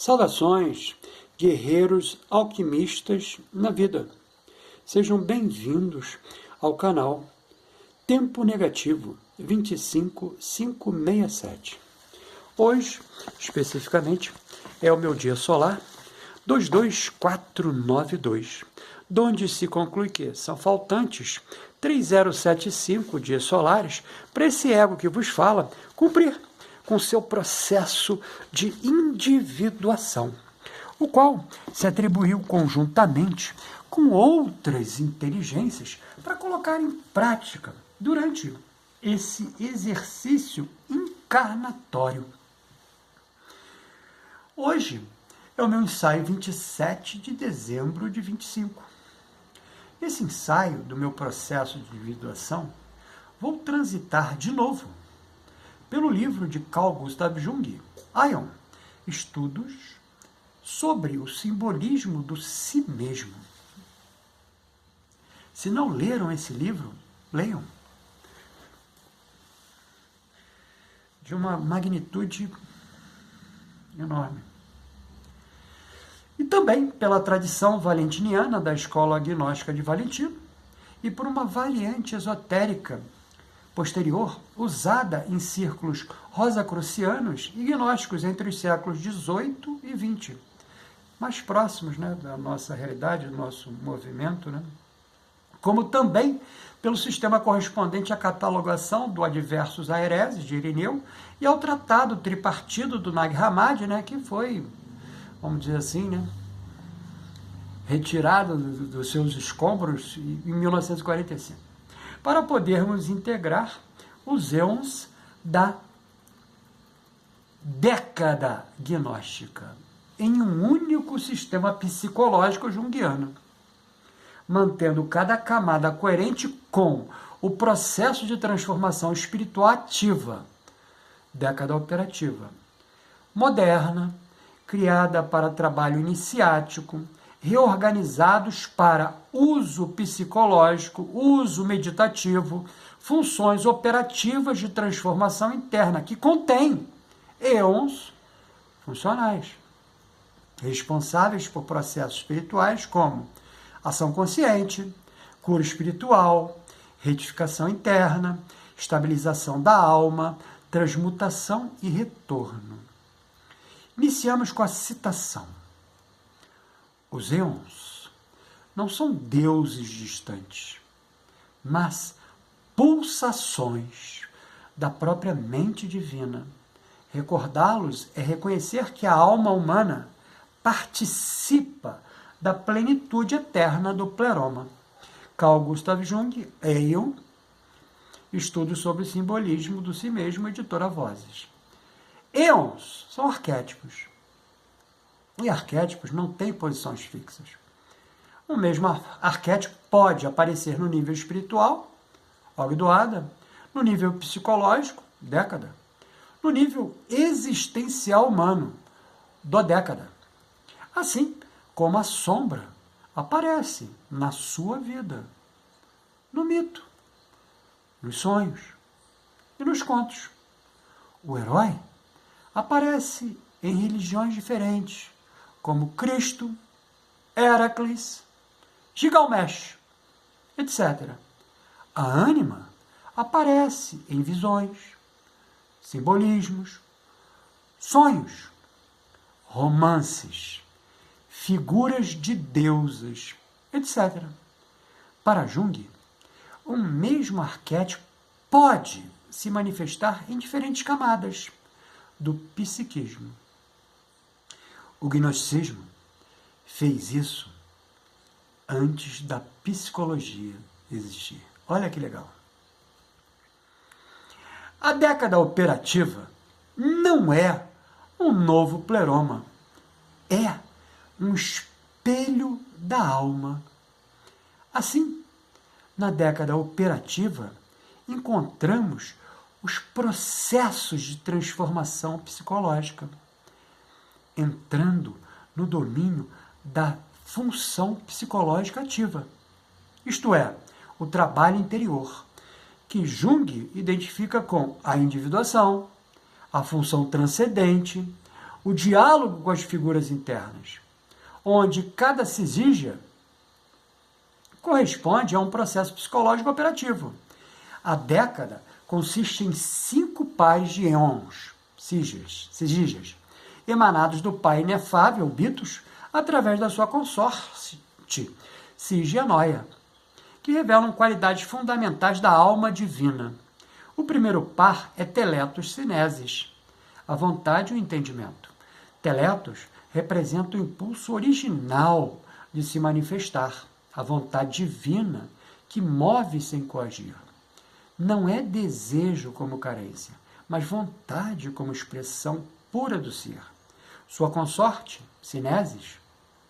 Saudações, guerreiros alquimistas na vida. Sejam bem-vindos ao canal Tempo Negativo 25567. Hoje, especificamente, é o meu dia solar 22492, donde se conclui que são faltantes 3075 dias solares para esse ego que vos fala cumprir com seu processo de individuação, o qual se atribuiu conjuntamente com outras inteligências para colocar em prática durante esse exercício encarnatório. Hoje é o meu ensaio 27 de dezembro de 25. Nesse ensaio do meu processo de individuação, vou transitar de novo pelo livro de Carl Gustav Jung, Aion, Estudos sobre o simbolismo do si mesmo. Se não leram esse livro, leiam. De uma magnitude enorme. E também pela tradição valentiniana da escola agnóstica de Valentino e por uma variante esotérica posterior, usada em círculos rosacrucianos e gnósticos entre os séculos XVIII e XX, mais próximos, da nossa realidade, do nosso movimento, como também pelo sistema correspondente à catalogação do Adversus Aereses, de Irineu, e ao tratado tripartido do Nag Hammadi, que foi, vamos dizer assim, retirado dos seus escombros em 1945. Para podermos integrar os éons da década gnóstica em um único sistema psicológico junguiano, mantendo cada camada coerente com o processo de transformação espiritual ativa, década operativa, moderna, criada para trabalho iniciático, reorganizados para uso psicológico, uso meditativo, funções operativas de transformação interna, que contém éons funcionais, responsáveis por processos espirituais como ação consciente, cura espiritual, retificação interna, estabilização da alma, transmutação e retorno. Iniciamos com a citação. Os éons não são deuses distantes, mas pulsações da própria mente divina. Recordá-los é reconhecer que a alma humana participa da plenitude eterna do pleroma. Carl Gustav Jung, Aion, Estudos sobre o simbolismo do si mesmo, editora Vozes. Éons são arquétipos. E arquétipos não têm posições fixas. O mesmo arquétipo pode aparecer no nível espiritual, Ogdoada, no nível psicológico, década, no nível existencial humano, dodécada. Assim como a sombra aparece na sua vida, no mito, nos sonhos e nos contos. O herói aparece em religiões diferentes, como Cristo, Heracles, Gilgamesh, etc. A ânima aparece em visões, simbolismos, sonhos, romances, figuras de deusas, etc. Para Jung, o mesmo arquétipo pode se manifestar em diferentes camadas do psiquismo. O gnosticismo fez isso antes da psicologia existir. Olha que legal. A década operativa não é um novo pleroma. É um espelho da alma. Assim, na década operativa, encontramos os processos de transformação psicológica, entrando no domínio da função psicológica ativa, isto é, o trabalho interior, que Jung identifica com a individuação, a função transcendente, o diálogo com as figuras internas, onde cada cisígia corresponde a um processo psicológico operativo. A década consiste em 5 pares de éons, cisígias, emanados do pai inefável, Bitos, através da sua consorte, Sigianoia, que revelam qualidades fundamentais da alma divina. O primeiro par é Teletos Sineses, a vontade e o entendimento. Teletos representa o impulso original de se manifestar, a vontade divina que move sem coagir. Não é desejo como carência, mas vontade como expressão pura do ser. Sua consorte, Sineses,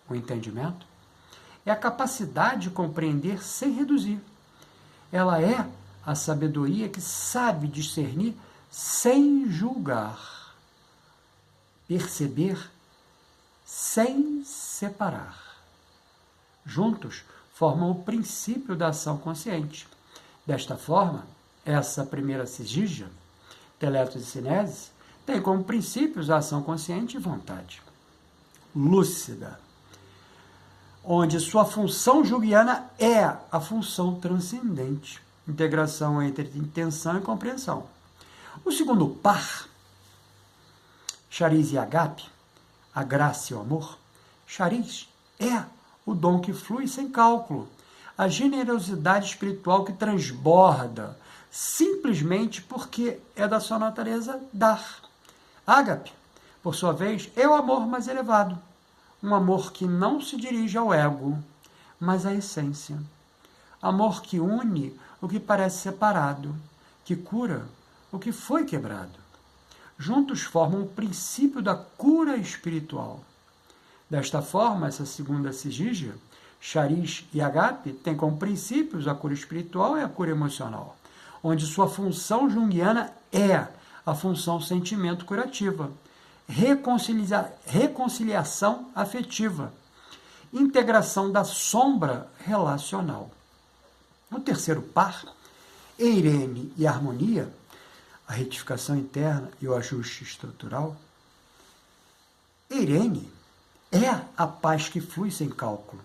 o entendimento, é a capacidade de compreender sem reduzir. Ela é a sabedoria que sabe discernir sem julgar, perceber sem separar. Juntos, formam o princípio da ação consciente. Desta forma, essa primeira cisígia, Teletos e Sineses, tem como princípios a ação consciente e vontade. Lúcida, onde sua função junguiana é a função transcendente, integração entre intenção e compreensão. O segundo par, Chariz e Agape, a graça e o amor. Chariz é o dom que flui sem cálculo, a generosidade espiritual que transborda, simplesmente porque é da sua natureza dar. Ágape, por sua vez, é o amor mais elevado, um amor que não se dirige ao ego, mas à essência. Amor que une o que parece separado, que cura o que foi quebrado. Juntos formam o princípio da cura espiritual. Desta forma, essa segunda cisígia, Chariz e Agape, tem como princípios a cura espiritual e a cura emocional, onde sua função junguiana é a função sentimento curativa, reconciliação afetiva, integração da sombra relacional. No terceiro par, Eirene e Harmonia, a retificação interna e o ajuste estrutural. Eirene é a paz que flui sem cálculo,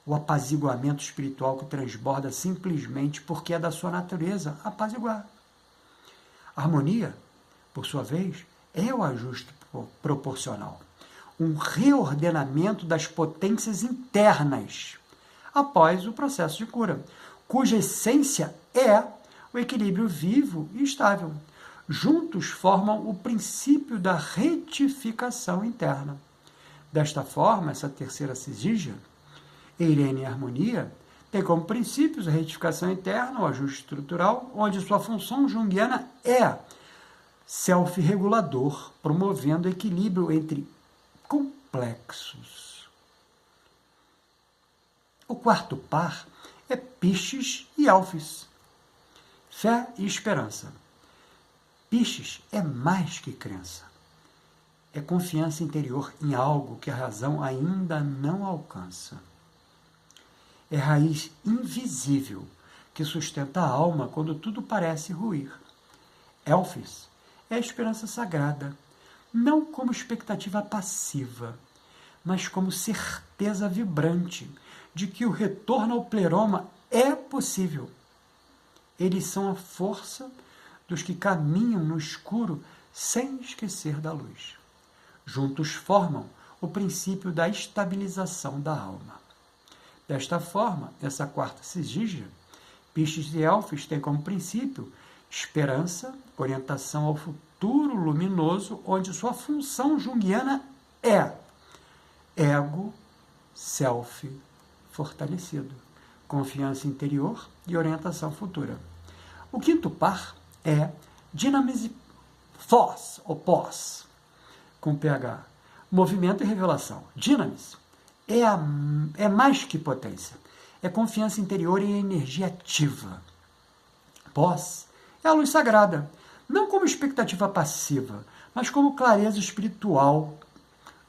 o apaziguamento espiritual que transborda simplesmente porque é da sua natureza apaziguar. Harmonia, por sua vez, é o ajuste proporcional, um reordenamento das potências internas após o processo de cura, cuja essência é o equilíbrio vivo e estável. Juntos formam o princípio da retificação interna. Desta forma, essa terceira cisígia, Eirene e Harmonia, tem como princípios a retificação interna, o ajuste estrutural, onde sua função junguiana é self-regulador, promovendo equilíbrio entre complexos. O quarto par é Piscis e Alfis, fé e esperança. Piscis é mais que crença. É confiança interior em algo que a razão ainda não alcança. É raiz invisível que sustenta a alma quando tudo parece ruir. Elfis é a esperança sagrada, não como expectativa passiva, mas como certeza vibrante de que o retorno ao pleroma é possível. Eles são a força dos que caminham no escuro sem esquecer da luz. Juntos formam o princípio da estabilização da alma. Desta forma, essa quarta cisígia, Piscis e Elfis, tem como princípio esperança, orientação ao futuro luminoso, onde sua função junguiana é ego, self, fortalecido, confiança interior e orientação futura. O quinto par é Dinamis e Phos, ou Pós, com PH, movimento e revelação. Dinamis é mais que potência, é confiança interior e energia ativa. Pós é a luz sagrada, não como expectativa passiva, mas como clareza espiritual.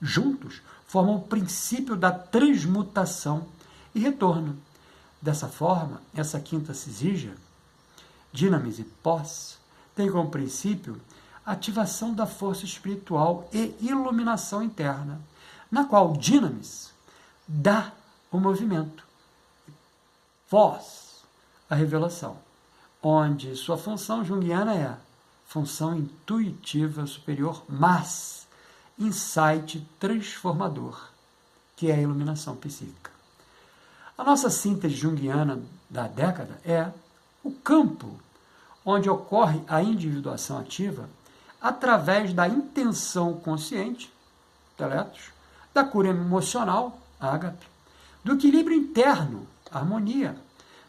Juntos, formam o princípio da transmutação e retorno. Dessa forma, essa quinta cisígia, Dinamis e Pós, tem como princípio ativação da força espiritual e iluminação interna, na qual Dynamis dá o movimento, voz, a revelação, onde sua função junguiana é função intuitiva superior, mas insight transformador, que é a iluminação psíquica. A nossa síntese junguiana da década é o campo onde ocorre a individuação ativa através da intenção consciente, telétos, da cura emocional, ágape, do equilíbrio interno, harmonia,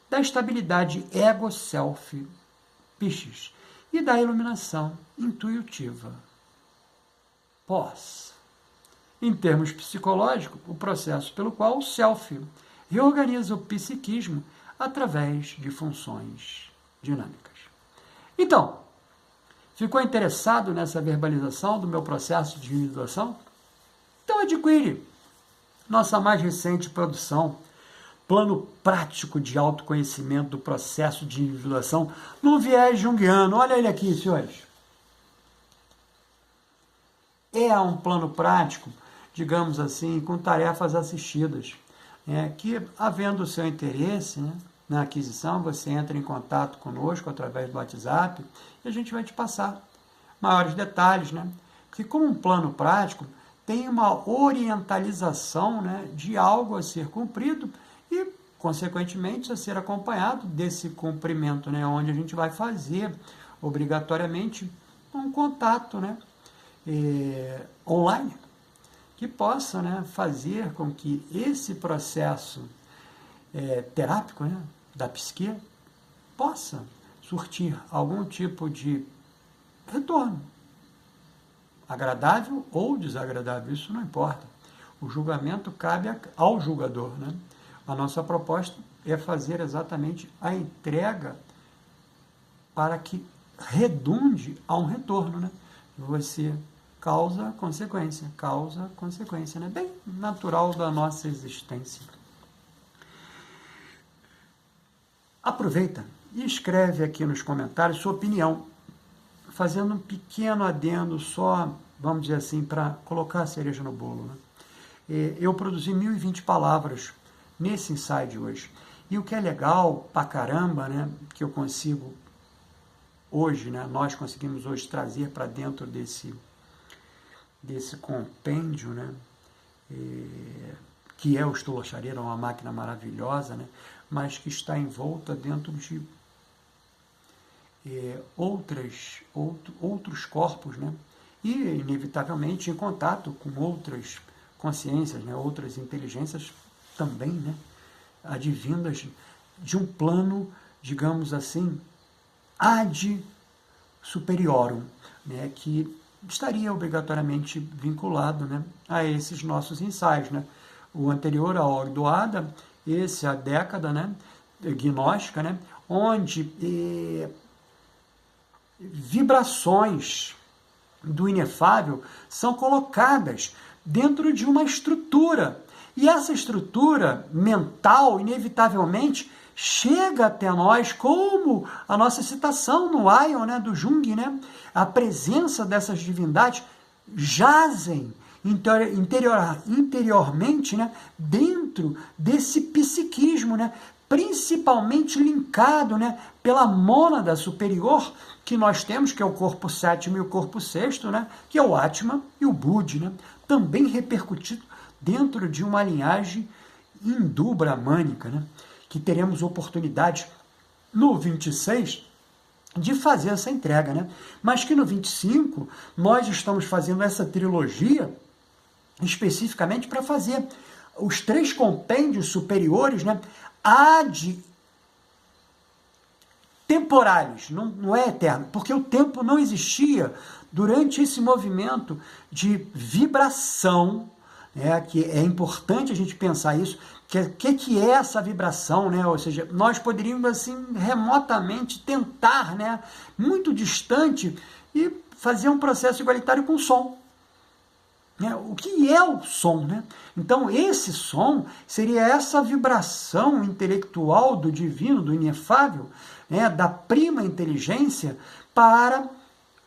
da estabilidade ego-self, piscis, e da iluminação intuitiva, pós. Em termos psicológicos, o processo pelo qual o self reorganiza o psiquismo através de funções dinâmicas. Então, ficou interessado nessa verbalização do meu processo de individuação? Então adquire nossa mais recente produção, Plano Prático de Autoconhecimento do Processo de Individuação no viés junguiano. Olha ele aqui, senhores. É um plano prático, digamos assim, com tarefas assistidas, que, havendo o seu interesse, na aquisição, você entra em contato conosco através do WhatsApp e a gente vai te passar maiores detalhes, Porque como um plano prático, tem uma orientalização, de algo a ser cumprido e, consequentemente, a ser acompanhado desse cumprimento, onde a gente vai fazer, obrigatoriamente, um contato, online, que possa, fazer com que esse processo terápico, da psique, possa surtir algum tipo de retorno, agradável ou desagradável, isso não importa. O julgamento cabe ao julgador, A nossa proposta é fazer exatamente a entrega para que redunde a um retorno, Você causa, consequência, Bem natural da nossa existência. Aproveita e escreve aqui nos comentários sua opinião, fazendo um pequeno adendo só, vamos dizer assim, para colocar a cereja no bolo. Eu produzi 1020 palavras nesse ensaio de hoje. E o que é legal pra caramba, que eu consigo hoje, nós conseguimos hoje trazer para dentro desse compêndio, que é o Estolochareira, uma máquina maravilhosa, mas que está envolta dentro de outros corpos, e, inevitavelmente, em contato com outras consciências, outras inteligências também, advindas de um plano, digamos assim, ad superiorum, que estaria obrigatoriamente vinculado, a esses nossos ensaios, O anterior, a Ordoada, esse, a década, gnóstica, onde vibrações do inefável são colocadas dentro de uma estrutura. E essa estrutura mental, inevitavelmente, chega até nós como a nossa citação no Aion, do Jung, A presença dessas divindades jazem interiormente, dentro desse psiquismo, principalmente linkado, pela mônada superior que nós temos, que é o corpo sétimo e o corpo sexto, que é o Atma e o Budi, também repercutido dentro de uma linhagem hindu-bramânica, que teremos oportunidade no 26 de fazer essa entrega, mas que no 25 nós estamos fazendo essa trilogia especificamente para fazer os 3 compêndios superiores, ad temporais, não é eterno, porque o tempo não existia durante esse movimento de vibração, que é importante a gente pensar isso, que é essa vibração, Ou seja, nós poderíamos, assim, remotamente tentar, muito distante, e fazer um processo igualitário com o som. O que é o som? Então, esse som seria essa vibração intelectual do divino, do inefável, da prima inteligência, para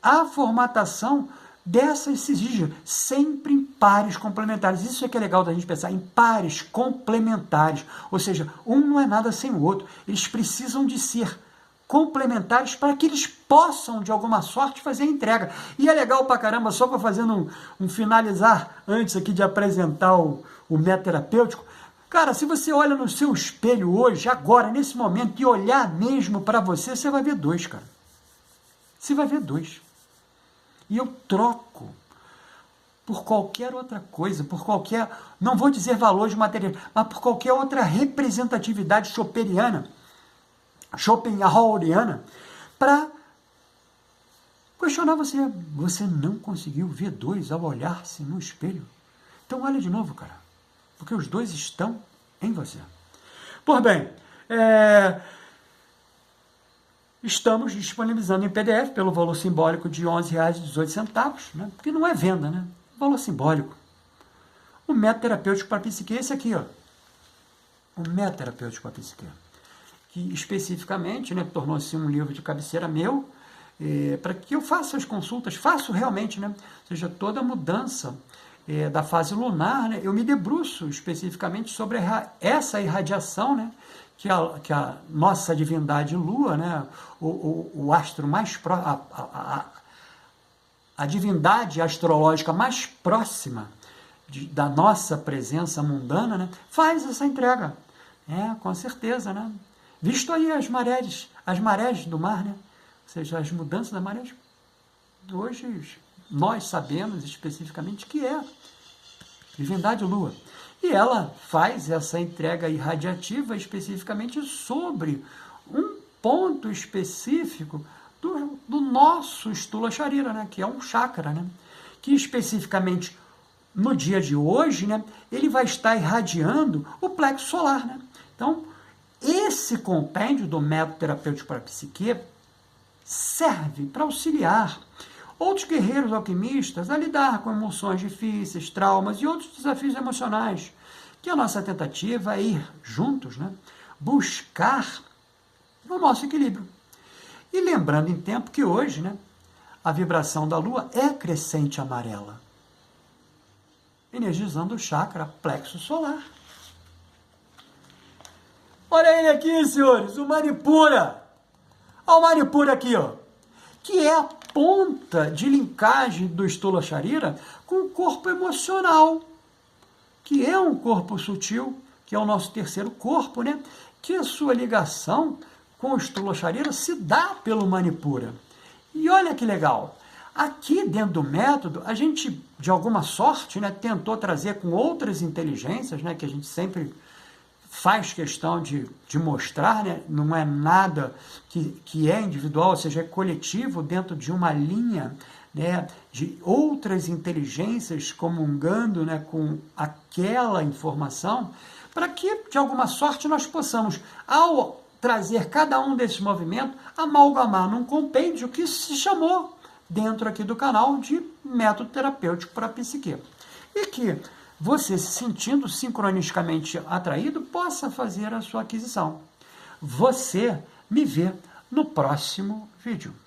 a formatação dessas sigígias, sempre em pares complementares. Isso é que é legal da gente pensar, em pares complementares, ou seja, um não é nada sem o outro, eles precisam de ser complementares para que eles possam, de alguma sorte, fazer a entrega. E é legal pra caramba, só para fazer um finalizar, antes aqui de apresentar o método terapêutico, cara, se você olha no seu espelho hoje, agora, nesse momento, e olhar mesmo para você, você vai ver dois, cara. Você vai ver dois. E eu troco por qualquer outra coisa, por qualquer, não vou dizer valores materiais, mas por qualquer outra representatividade schopenhaueriana, para questionar você. Você não conseguiu ver dois ao olhar-se no espelho? Então olha de novo, cara, porque os dois estão em você. Pois bem, estamos disponibilizando em PDF pelo valor simbólico de R$ 11,18, né? Porque não é venda, né? Valor simbólico. O método terapêutico para a psique é esse aqui, ó. O método terapêutico para a psique, que especificamente, né, tornou-se um livro de cabeceira meu, para que eu faça as consultas, faço realmente, né? Ou seja, toda a mudança da fase lunar, né? Eu me debruço especificamente sobre essa irradiação, né? Que a nossa divindade Lua, né, o astro mais próximo, a divindade astrológica mais próxima da nossa presença mundana, né, faz essa entrega. Com certeza, né? Visto aí as marés do mar, né? Ou seja, as mudanças das marés. Hoje nós sabemos especificamente que é divindade Lua. E ela faz essa entrega irradiativa especificamente sobre um ponto específico do nosso Stula Sharira, né? Que é um chakra, né? Que especificamente no dia de hoje, né? Ele vai estar irradiando o plexo solar, né? Então, esse compêndio do método terapêutico para a psique serve para auxiliar outros guerreiros alquimistas a lidar com emoções difíceis, traumas e outros desafios emocionais, que a nossa tentativa é ir juntos, né, buscar o nosso equilíbrio. E lembrando em tempo que hoje, né, a vibração da Lua é crescente amarela, energizando o chakra plexo solar. Olha ele aqui, senhores, o Manipura. Olha o Manipura aqui, ó, que é a ponta de linkagem do Stula Sharira com o corpo emocional, que é um corpo sutil, que é o nosso terceiro corpo, né? Que a sua ligação com o Stula Sharira se dá pelo Manipura. E olha que legal, aqui dentro do método, a gente, de alguma sorte, né, tentou trazer com outras inteligências, né, que a gente sempre faz questão de mostrar, né? Não é nada que é individual, ou seja, é coletivo dentro de uma linha, né, de outras inteligências comungando, né, com aquela informação, para que, de alguma sorte, nós possamos, ao trazer cada um desses movimentos, amalgamar num compêndio que se chamou, dentro aqui do canal, de método terapêutico para a psique. E que você, se sentindo sincronisticamente atraído, possa fazer a sua aquisição. Você me vê no próximo vídeo.